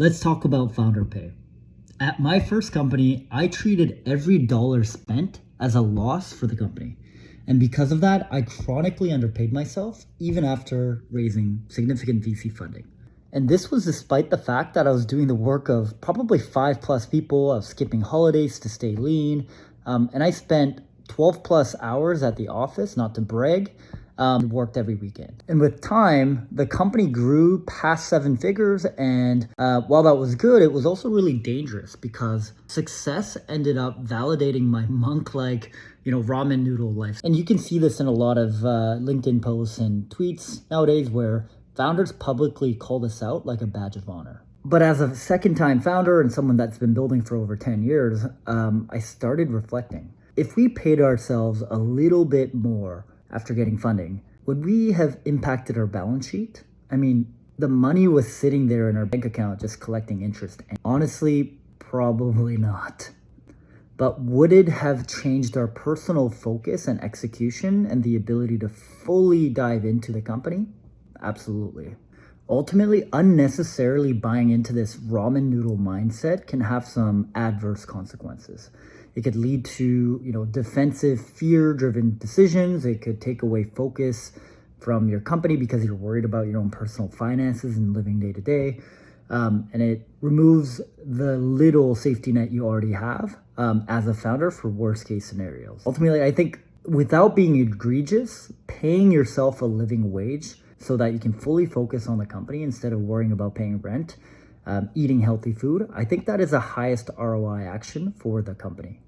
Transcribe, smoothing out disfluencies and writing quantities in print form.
Let's talk about founder pay. At my first company, I treated every dollar spent as a loss for the company. And because of that, I chronically underpaid myself even after raising significant VC funding. And this was despite the fact that I was doing the work of probably 5+ people. I was skipping holidays to stay lean. And I spent 12 plus hours at the office, not to brag, worked every weekend. And with time, the company grew past 7 figures. And while that was good, it was also really dangerous because success ended up validating my monk-like, ramen noodle life. And you can see this in a lot of LinkedIn posts and tweets nowadays where founders publicly call this out like a badge of honor. But as a second-time founder and someone that's been building for over 10 years, I started reflecting. If we paid ourselves a little bit more after getting funding, would we have impacted our balance sheet? I mean, the money was sitting there in our bank account just collecting interest. And honestly, probably not. But would it have changed our personal focus and execution and the ability to fully dive into the company? Absolutely. Ultimately, unnecessarily buying into this ramen noodle mindset can have some adverse consequences. It could lead to, defensive, fear-driven decisions. It could take away focus from your company because you're worried about your own personal finances and living day to day. And it removes the little safety net you already have as a founder for worst case scenarios. Ultimately, I think without being egregious, paying yourself a living wage so that you can fully focus on the company instead of worrying about paying rent, eating healthy food, I think that is the highest ROI action for the company.